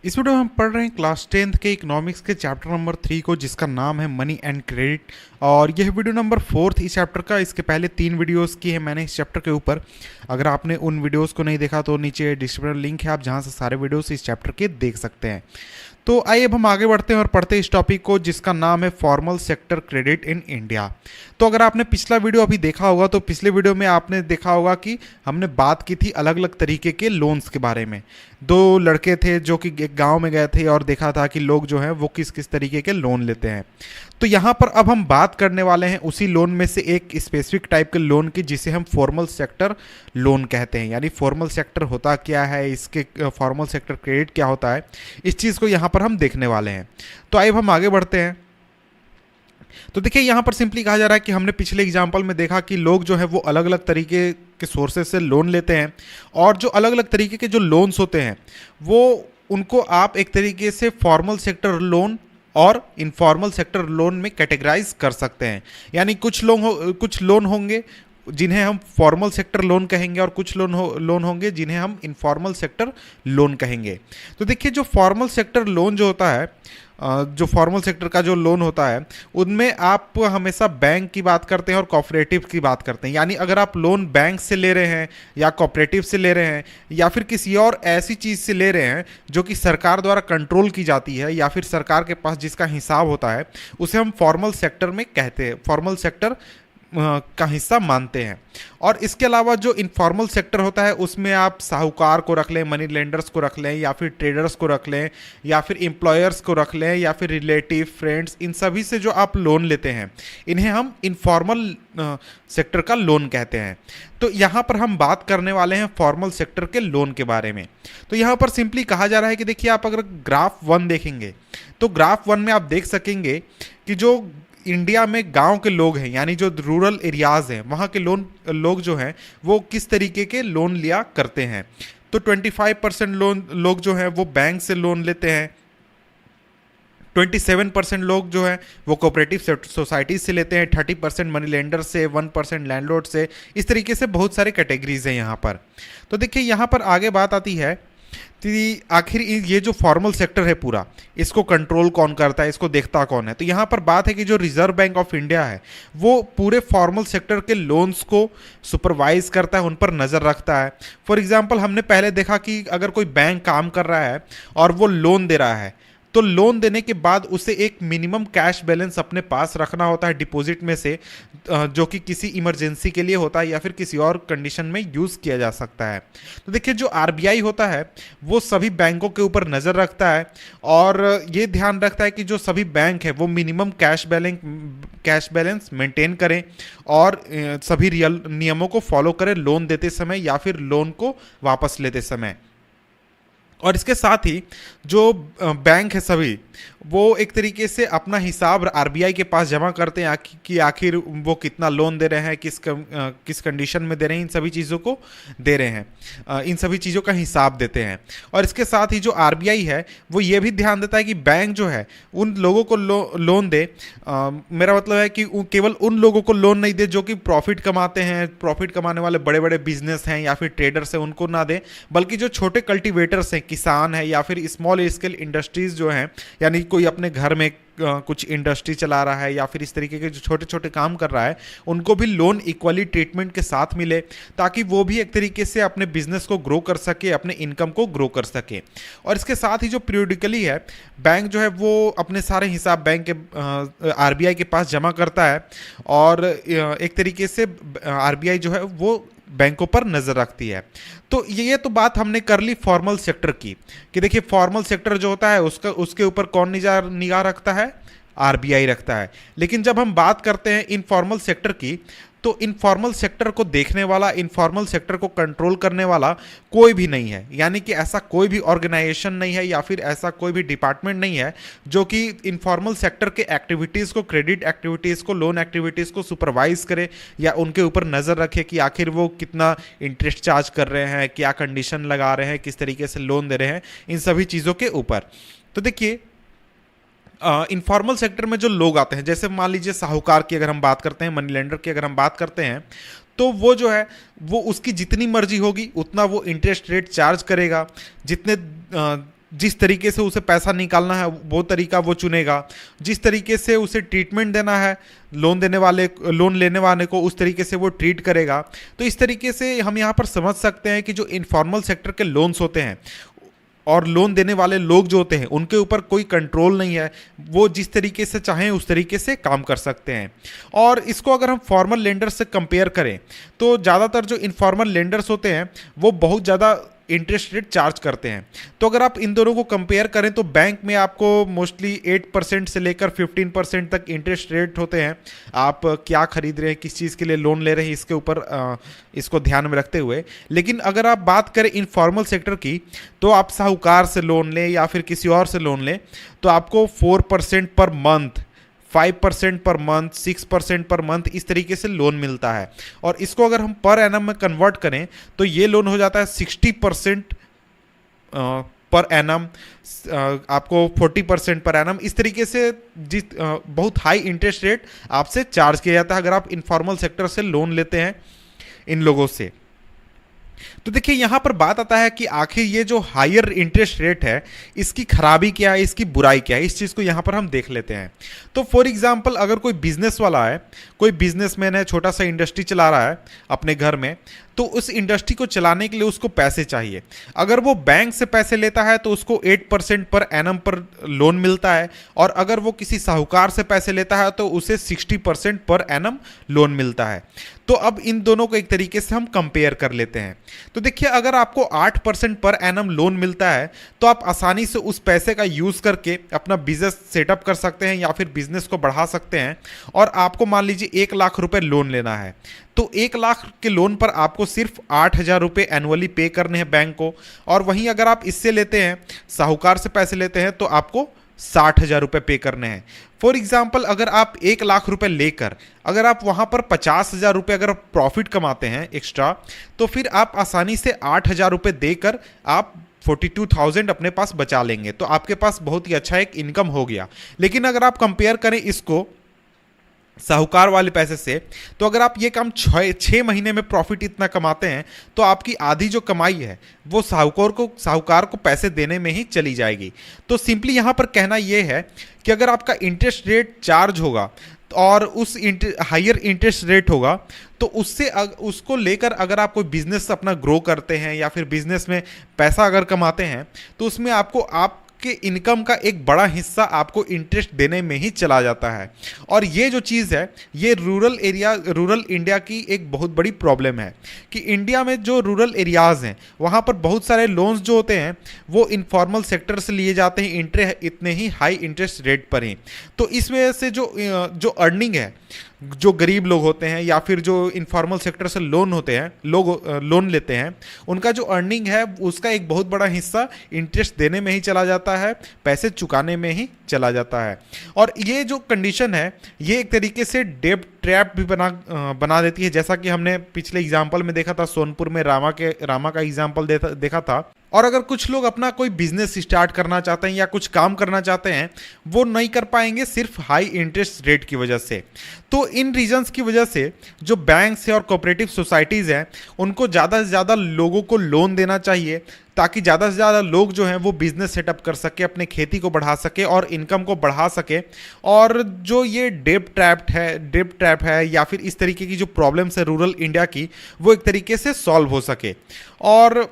इस वीडियो में हम पढ़ रहे हैं क्लास 10th के इकोनॉमिक्स के चैप्टर नंबर 3 को, जिसका नाम है मनी एंड क्रेडिट। और यह वीडियो नंबर 4th इस चैप्टर का। इसके पहले 3 वीडियोस की है मैंने इस चैप्टर के ऊपर। अगर आपने उन वीडियोस को नहीं देखा तो नीचे डिस्क्रिप्शन लिंक है, आप जहां से सारे वीडियोस इस चैप्टर के देख सकते हैं। तो आइए अब हम आगे बढ़ते हैं और पढ़ते हैं इस टॉपिक को, जिसका नाम है formal sector credit in India. तो अगर आपने पिछला वीडियो अभी देखा होगा तो पिछले वीडियो में आपने देखा होगा कि हमने बात की थी अलग अलग तरीके के लोन्स के बारे में। दो लड़के थे जो कि एक गांव में गए थे और देखा था कि लोग जो हैं वो किस किस तरीके के लोन लेते हैं। तो यहाँ पर अब हम बात करने वाले हैं उसी लोन में से एक स्पेसिफिक टाइप के लोन की, जिसे हम फॉर्मल सेक्टर लोन कहते हैं। यानी फॉर्मल सेक्टर होता क्या है, इसके फॉर्मल सेक्टर क्रेडिट क्या होता है, इस चीज़ को यहाँ पर हम देखने वाले हैं। तो आइए अब हम आगे बढ़ते हैं। तो देखिए यहाँ पर सिंपली कहा जा रहा है कि हमने पिछले एग्जाम्पल में देखा कि लोग जो है वो अलग अलग तरीके के सोर्सेज से लोन लेते हैं, और जो अलग अलग तरीके के जो लोन्स होते हैं वो उनको आप एक तरीके से फॉर्मल सेक्टर लोन और इनफॉर्मल सेक्टर लोन में कैटेगराइज कर सकते हैं। यानी कुछ लोन होंगे जिन्हें हम फॉर्मल सेक्टर लोन कहेंगे, और कुछ लोन होंगे जिन्हें हम इनफॉर्मल सेक्टर लोन कहेंगे। तो देखिए जो फॉर्मल सेक्टर लोन जो होता है, जो फॉर्मल सेक्टर का जो लोन होता है, उनमें आप हमेशा बैंक की बात करते हैं और कोऑपरेटिव की बात करते हैं। यानी अगर आप लोन बैंक से ले रहे हैं या कोऑपरेटिव से ले रहे हैं या फिर किसी और ऐसी चीज़ से ले रहे हैं जो कि सरकार द्वारा कंट्रोल की जाती है या फिर सरकार के पास जिसका हिसाब होता है, उसे हम फॉर्मल सेक्टर में कहते हैं, फॉर्मल सेक्टर का हिस्सा मानते हैं। और इसके अलावा जो इनफॉर्मल सेक्टर होता है उसमें आप साहूकार को रख लें, मनी लेंडर्स को रख लें, या फिर ट्रेडर्स को रख लें, या फिर एम्प्लॉयर्स को रख लें, या फिर रिलेटिव फ्रेंड्स, इन सभी से जो आप लोन लेते हैं इन्हें हम इनफॉर्मल सेक्टर का लोन कहते हैं। तो यहाँ पर हम बात करने वाले हैं फॉर्मल सेक्टर के लोन के बारे में। तो यहाँ पर सिंपली कहा जा रहा है कि देखिए आप अगर ग्राफ 1 देखेंगे तो ग्राफ 1 में आप देख सकेंगे कि जो इंडिया में गांव के लोग हैं, यानी जो रूरल एरियाज़ हैं, वहाँ के लोग जो हैं वो किस तरीके के लोन लिया करते हैं। तो 25% लोग जो हैं वो बैंक से लोन लेते हैं, 27% लोग जो हैं वो कोऑपरेटिव सोसाइटी से लेते हैं, 30% मनी लेंडर से, 1% लैंडलॉर्ड से। इस तरीके से बहुत सारे कैटेगरीज हैं यहाँ पर। तो देखिए यहाँ पर आगे बात आती है कि आखिर ये जो फॉर्मल सेक्टर है पूरा, इसको कंट्रोल कौन करता है, इसको देखता कौन है। तो यहाँ पर बात है कि जो रिजर्व बैंक ऑफ इंडिया है वो पूरे फॉर्मल सेक्टर के लोन्स को सुपरवाइज करता है, उन पर नज़र रखता है। फॉर एग्जांपल हमने पहले देखा कि अगर कोई बैंक काम कर रहा है और वो लोन दे रहा है, तो लोन देने के बाद उसे एक मिनिमम कैश बैलेंस अपने पास रखना होता है डिपॉजिट में से, जो कि किसी इमरजेंसी के लिए होता है या फिर किसी और कंडीशन में यूज़ किया जा सकता है। तो देखिए जो आरबीआई होता है वो सभी बैंकों के ऊपर नज़र रखता है और ये ध्यान रखता है कि जो सभी बैंक है वो मिनिमम कैश बैलेंस मेंटेन करें और सभी रियल नियमों को फॉलो करें लोन देते समय या फिर लोन को वापस लेते समय। और इसके साथ ही जो बैंक है सभी वो एक तरीके से अपना हिसाब आरबीआई के पास जमा करते हैं कि आखिर वो कितना लोन दे रहे हैं, किस कंडीशन में दे रहे हैं, इन सभी चीज़ों को दे रहे हैं, इन सभी चीज़ों का हिसाब देते हैं। और इसके साथ ही जो आरबीआई है वो ये भी ध्यान देता है कि बैंक जो है उन लोगों को लोन दे, मेरा मतलब है कि केवल उन लोगों को लोन नहीं दे जो कि प्रॉफिट कमाते हैं, प्रॉफिट कमाने वाले बड़े बड़े बिजनेस हैं या फिर ट्रेडर्स हैं, उनको ना दे, बल्कि जो छोटे कल्टीवेटर्स हैं, किसान है या फिर स्मॉल स्केल इंडस्ट्रीज जो हैं, यानी कोई अपने घर में कुछ इंडस्ट्री चला रहा है या फिर इस तरीके के जो छोटे छोटे काम कर रहा है, उनको भी लोन इक्वली ट्रीटमेंट के साथ मिले, ताकि वो भी एक तरीके से अपने बिजनेस को ग्रो कर सके, अपने इनकम को ग्रो कर सके। और इसके साथ ही जो पीरियडिकली है बैंक जो है वो अपने सारे हिसाब बैंक के आरबीआई के पास जमा करता है, और एक तरीके से आरबीआई जो है वो बैंकों पर नजर रखती है। तो ये तो बात हमने कर ली फॉर्मल सेक्टर की, कि देखिए फॉर्मल सेक्टर जो होता है उसके ऊपर कौन निगाह रखता है, आरबीआई रखता है। लेकिन जब हम बात करते हैं इनफॉर्मल सेक्टर की, तो इनफॉर्मल सेक्टर को देखने वाला, इनफॉर्मल सेक्टर को कंट्रोल करने वाला कोई भी नहीं है। यानी कि ऐसा कोई भी ऑर्गेनाइजेशन नहीं है या फिर ऐसा कोई भी डिपार्टमेंट नहीं है जो कि इनफॉर्मल सेक्टर के एक्टिविटीज़ को, क्रेडिट एक्टिविटीज़ को, लोन एक्टिविटीज़ को सुपरवाइज करे या उनके ऊपर नज़र रखे कि आखिर वो कितना इंटरेस्ट चार्ज कर रहे हैं, क्या कंडीशन लगा रहे हैं, किस तरीके से लोन दे रहे हैं, इन सभी चीज़ों के ऊपर। तो देखिए इनफॉर्मल सेक्टर में जो लोग आते हैं, जैसे मान लीजिए साहूकार की अगर हम बात करते हैं, मनी लेंडर की अगर हम बात करते हैं, तो वो जो है वो उसकी जितनी मर्जी होगी उतना वो इंटरेस्ट रेट चार्ज करेगा। जिस तरीके से उसे पैसा निकालना है वो तरीका वो चुनेगा, जिस तरीके से उसे ट्रीटमेंट देना है लोन लेने वाले को उस तरीके से वो ट्रीट करेगा। तो इस तरीके से हम यहाँ पर समझ सकते हैं कि जो इनफॉर्मल सेक्टर के लोन्स होते हैं और लोन देने वाले लोग जो होते हैं उनके ऊपर कोई कंट्रोल नहीं है, वो जिस तरीके से चाहें उस तरीके से काम कर सकते हैं। और इसको अगर हम फॉर्मल लेंडर से कंपेयर करें तो ज़्यादातर जो इनफॉर्मल लेंडर्स होते हैं वो बहुत ज़्यादा इंटरेस्ट रेट चार्ज करते हैं। तो अगर आप इन दोनों को कंपेयर करें तो बैंक में आपको मोस्टली 8% से लेकर 15% तक इंटरेस्ट रेट होते हैं। आप क्या खरीद रहे हैं, किस चीज़ के लिए लोन ले रहे हैं, इसके ऊपर इसको ध्यान में रखते हुए। लेकिन अगर आप बात करें इनफॉर्मल सेक्टर की तो आप साहूकार से लोन लें या फिर किसी और से लोन लें तो आपको 4% per month, 5% per month, 6% per month इस तरीके से लोन मिलता है। और इसको अगर हम पर एनम में कन्वर्ट करें तो ये लोन हो जाता है 60% पर एनम, आपको 40% पर एनम। इस तरीके से बहुत हाई इंटरेस्ट रेट आपसे चार्ज किया जाता है अगर आप इनफॉर्मल सेक्टर से लोन लेते हैं इन लोगों से। तो देखिए यहां पर बात आता है कि आखिर ये जो हायर इंटरेस्ट रेट है इसकी खराबी क्या है, इसकी बुराई क्या है, इस चीज़ को यहां पर हम देख लेते हैं। तो फॉर एग्जांपल अगर कोई बिजनेस वाला है, कोई बिजनेसमैन है, छोटा सा इंडस्ट्री चला रहा है अपने घर में, तो उस इंडस्ट्री को चलाने के लिए उसको पैसे चाहिए। अगर वो बैंक से पैसे लेता है तो उसको 8% पर एनम पर लोन मिलता है, और अगर वो किसी साहूकार से पैसे लेता है तो उसे 60% पर एनम लोन मिलता है। तो अब इन दोनों को एक तरीके से हम कंपेयर कर लेते हैं। तो देखिए अगर आपको 8% पर एनम लोन मिलता है तो आप आसानी से उस पैसे का यूज़ करके अपना बिजनेस सेटअप कर सकते हैं या फिर बिजनेस को बढ़ा सकते हैं। और आपको मान लीजिए 1 लाख रुपए लोन लेना है तो 1 लाख के लोन पर आपको सिर्फ 8,000 रुपये एनुअली पे करने हैं बैंक को। और वहीं अगर आप इससे लेते हैं, साहूकार से पैसे लेते हैं, तो आपको 60,000 रुपये पे करने हैं। फॉर एग्जाम्पल अगर आप 1 लाख रुपए लेकर अगर आप वहाँ पर 50,000 रुपये अगर प्रॉफिट कमाते हैं एक्स्ट्रा, तो फिर आप आसानी से 8,000 रुपये देकर आप 42,000 अपने पास बचा लेंगे। तो आपके पास बहुत ही अच्छा एक इनकम हो गया। लेकिन अगर आप कंपेयर करें इसको साहूकार वाले पैसे से, तो अगर आप ये काम 6 महीने में प्रॉफिट इतना कमाते हैं तो आपकी आधी जो कमाई है वो साहूकार को पैसे देने में ही चली जाएगी। तो सिंपली यहाँ पर कहना ये है कि अगर आपका इंटरेस्ट रेट चार्ज होगा और उस हायर इंटरेस्ट रेट होगा तो उसको लेकर अगर आप कोई बिजनेस अपना ग्रो करते हैं या फिर बिजनेस में पैसा अगर कमाते हैं तो उसमें आपके इनकम का एक बड़ा हिस्सा आपको इंटरेस्ट देने में ही चला जाता है। और ये जो चीज़ है ये रूरल इंडिया की एक बहुत बड़ी प्रॉब्लम है कि इंडिया में जो रूरल एरियाज़ हैं वहाँ पर बहुत सारे लोन्स जो होते हैं वो इनफॉर्मल सेक्टर से लिए जाते हैं इतने ही हाई इंटरेस्ट रेट पर ही। तो इस वजह से जो अर्निंग है, जो गरीब लोग होते हैं या फिर जो इनफॉर्मल सेक्टर से लोन लेते हैं, उनका जो अर्निंग है उसका एक बहुत बड़ा हिस्सा इंटरेस्ट देने में ही चला जाता है, पैसे चुकाने में ही चला जाता है। और ये जो कंडीशन है ये एक तरीके से डेब्ट ट्रैप भी बना देती है, जैसा कि हमने पिछले एग्जाम्पल में देखा था, सोनपुर में रामा का एग्जाम्पल देखा था। और अगर कुछ लोग अपना कोई बिजनेस स्टार्ट करना चाहते हैं या कुछ काम करना चाहते हैं वो नहीं कर पाएंगे सिर्फ हाई इंटरेस्ट रेट की वजह से। तो इन रीजंस की वजह से जो बैंक्स है और कोऑपरेटिव सोसाइटीज़ हैं उनको ज़्यादा से ज़्यादा लोगों को लोन देना चाहिए ताकि ज़्यादा से ज़्यादा लोग जो हैं वो बिज़नेस सेटअप कर सके, अपने खेती को बढ़ा सके और इनकम को बढ़ा सके। और जो ये डेब्ट ट्रैप है या फिर इस तरीके की जो प्रॉब्लम्स है रूरल इंडिया की वो एक तरीके से सॉल्व हो सके। और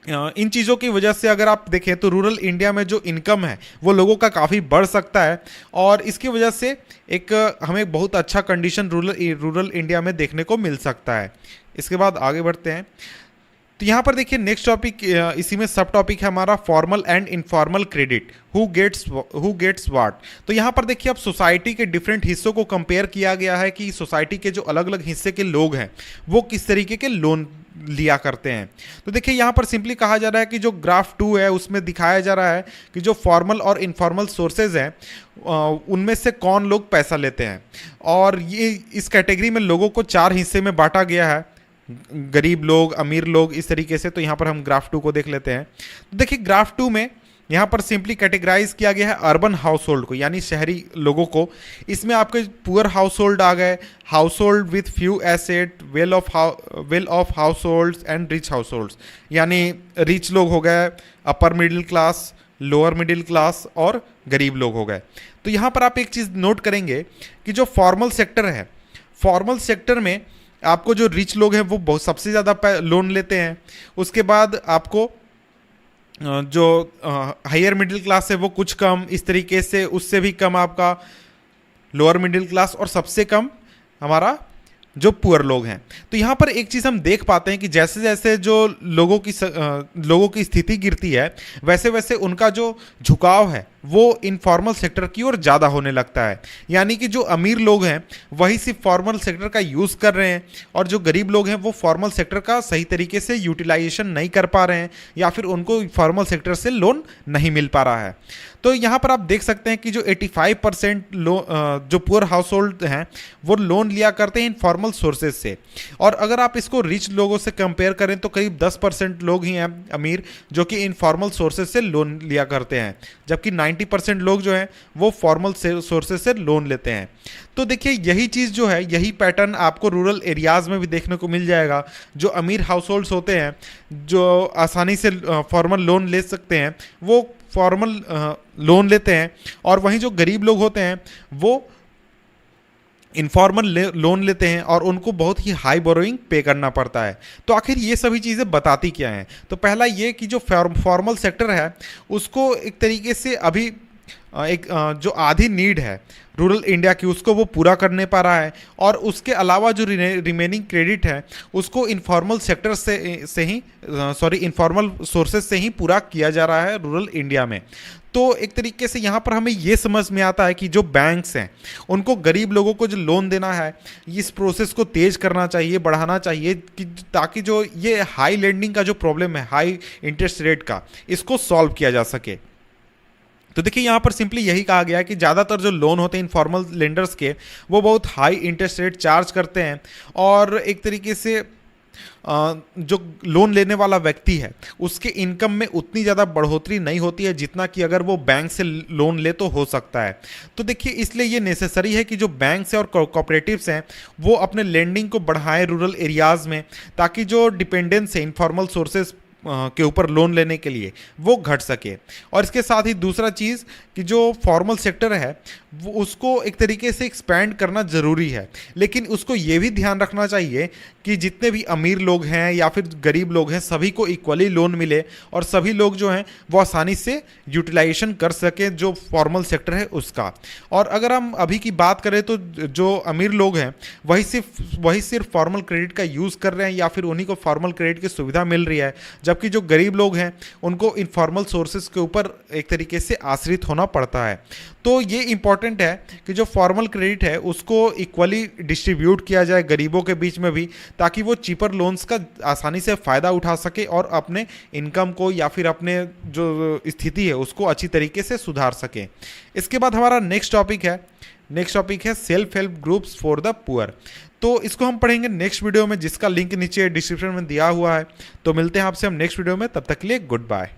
इन चीज़ों की वजह से अगर आप देखें तो रूरल इंडिया में जो इनकम है वो लोगों का काफ़ी बढ़ सकता है और इसकी वजह से एक हमें बहुत अच्छा कंडीशन रूरल इंडिया में देखने को मिल सकता है। इसके बाद आगे बढ़ते हैं तो यहाँ पर देखिए नेक्स्ट टॉपिक, इसी में सब टॉपिक है हमारा formal and informal credit, who gets what. तो यहाँ पर देखिए अब सोसाइटी के डिफरेंट हिस्सों को कंपेयर किया गया है कि सोसाइटी के जो अलग अलग हिस्से के लोग हैं वो किस तरीके के लोन लिया करते हैं। तो देखिए यहाँ पर सिंपली कहा जा रहा है कि जो ग्राफ 2 है उसमें दिखाया जा रहा है कि जो फॉर्मल और इनफॉर्मल सोर्सेज हैं उनमें से कौन लोग पैसा लेते हैं। और ये इस कैटेगरी में लोगों को 4 हिस्से में बांटा गया है, गरीब लोग, अमीर लोग, इस तरीके से। तो यहाँ पर हम ग्राफ 2 को देख लेते हैं। तो देखिए ग्राफ 2 में यहाँ पर सिंपली कैटेगराइज किया गया है अर्बन हाउस होल्ड को, यानी शहरी लोगों को। इसमें आपके पुअर हाउस होल्ड आ गए, house hold with few asset, well of house hold and rich house hold, यानी रिच लोग हो गए, upper middle class, lower middle class और गरीब लोग हो गए। तो यहाँ पर आप एक चीज़ नोट करेंगे कि जो फॉर्मल सेक्टर है, फॉर्मल सेक्टर में आपको जो रिच लोग हैं वो बहुत सबसे ज़्यादा लोन लेते हैं। उसके बाद आपको जो हायर मिडिल क्लास है वो कुछ कम, इस तरीके से उससे भी कम आपका लोअर मिडिल क्लास, और सबसे कम हमारा जो पुअर लोग हैं। तो यहाँ पर एक चीज़ हम देख पाते हैं कि जैसे जैसे जो लोगों की स्थिति गिरती है, वैसे वैसे उनका जो झुकाव है वो इनफॉर्मल सेक्टर की ओर ज़्यादा होने लगता है। यानी कि जो अमीर लोग हैं वही सिर्फ फॉर्मल सेक्टर का यूज़ कर रहे हैं, और जो गरीब लोग हैं वो फॉर्मल सेक्टर का सही तरीके से यूटिलाइजेशन नहीं कर पा रहे हैं, या फिर उनको फॉर्मल सेक्टर से लोन नहीं मिल पा रहा है। तो यहाँ पर आप देख सकते हैं कि जो 85% जो पुअर हाउस होल्ड हैं वो लोन लिया करते हैं इनफॉर्मल सोर्सेज से, और अगर आप इसको रिच लोगों से कंपेयर करें तो करीब 10% लोग ही हैं अमीर जो कि इनफॉर्मल सोर्सेज से लोन लिया करते हैं, जबकि 90% लोग जो हैं वो फॉर्मल सोर्सेज से लोन लेते हैं। तो देखिए यही चीज़ जो है, यही पैटर्न आपको रूरल एरियाज़ में भी देखने को मिल जाएगा। जो अमीर हाउस होल्ड्स होते हैं जो आसानी से फॉर्मल लोन ले सकते हैं वो फॉर्मल लोन लेते हैं, और वहीं जो गरीब लोग होते हैं वो इनफॉर्मल लोन लेते हैं और उनको बहुत ही हाई बोरोइंग पे करना पड़ता है। तो आखिर ये सभी चीज़ें बताती क्या हैं? तो पहला ये कि जो फॉर्मल सेक्टर है उसको एक तरीके से अभी जो आधी नीड है रूरल इंडिया की उसको वो पूरा कर नहीं पा रहा है, और उसके अलावा जो रिमेनिंग क्रेडिट है उसको इनफॉर्मल सेक्टर से ही इनफॉर्मल सोर्सेज से ही पूरा किया जा रहा है रूरल इंडिया में। तो एक तरीके से यहाँ पर हमें ये समझ में आता है कि जो बैंक्स हैं उनको गरीब लोगों को जो लोन देना है इस प्रोसेस को तेज़ करना चाहिए, बढ़ाना चाहिए, कि ताकि जो ये हाई लेंडिंग का जो प्रॉब्लम है, हाई इंटरेस्ट रेट का, इसको सॉल्व किया जा सके। तो देखिए यहाँ पर सिंपली यही कहा गया है कि ज़्यादातर जो लोन होते हैं इनफॉर्मल लेंडर्स के वो बहुत हाई इंटरेस्ट रेट चार्ज करते हैं, और एक तरीके से जो लोन लेने वाला व्यक्ति है उसके इनकम में उतनी ज़्यादा बढ़ोतरी नहीं होती है जितना कि अगर वो बैंक से लोन ले तो हो सकता है। तो देखिए इसलिए ये नेसेसरी है कि जो बैंक्स हैं और कोऑपरेटिव्स हैं वो अपने लेंडिंग को बढ़ाएं रूरल एरियाज़ में, ताकि जो डिपेंडेंस है इनफॉर्मल सोर्सेज के ऊपर लोन लेने के लिए वो घट सके। और इसके साथ ही दूसरा चीज़ कि जो फॉर्मल सेक्टर है वो उसको एक तरीके से एक्सपैंड करना ज़रूरी है, लेकिन उसको ये भी ध्यान रखना चाहिए कि जितने भी अमीर लोग हैं या फिर गरीब लोग हैं सभी को इक्वली लोन मिले, और सभी लोग जो हैं वो आसानी से यूटिलाइजेशन कर सकें जो फॉर्मल सेक्टर है उसका। और अगर हम अभी की बात करें तो जो अमीर लोग हैं वही सिर्फ फॉर्मल क्रेडिट का यूज़ कर रहे हैं, या फिर उन्हीं को फॉर्मल क्रेडिट की सुविधा मिल रही है, जबकि जो गरीब लोग हैं उनको इनफॉर्मल सोर्सेज के ऊपर एक तरीके से आश्रित होना पड़ता है। तो ये इंपॉर्टेंट है कि जो फॉर्मल क्रेडिट है उसको इक्वली डिस्ट्रीब्यूट किया जाए गरीबों के बीच में भी, ताकि वो चीपर लोन्स का आसानी से फ़ायदा उठा सके और अपने इनकम को या फिर अपने जो स्थिति है उसको अच्छी तरीके से सुधार सके। इसके बाद हमारा नेक्स्ट टॉपिक है self help groups for the poor. तो इसको हम पढ़ेंगे नेक्स्ट वीडियो में, जिसका लिंक नीचे डिस्क्रिप्शन में दिया हुआ है। तो मिलते हैं आपसे हम नेक्स्ट वीडियो में, तब तक के लिए गुड बाय।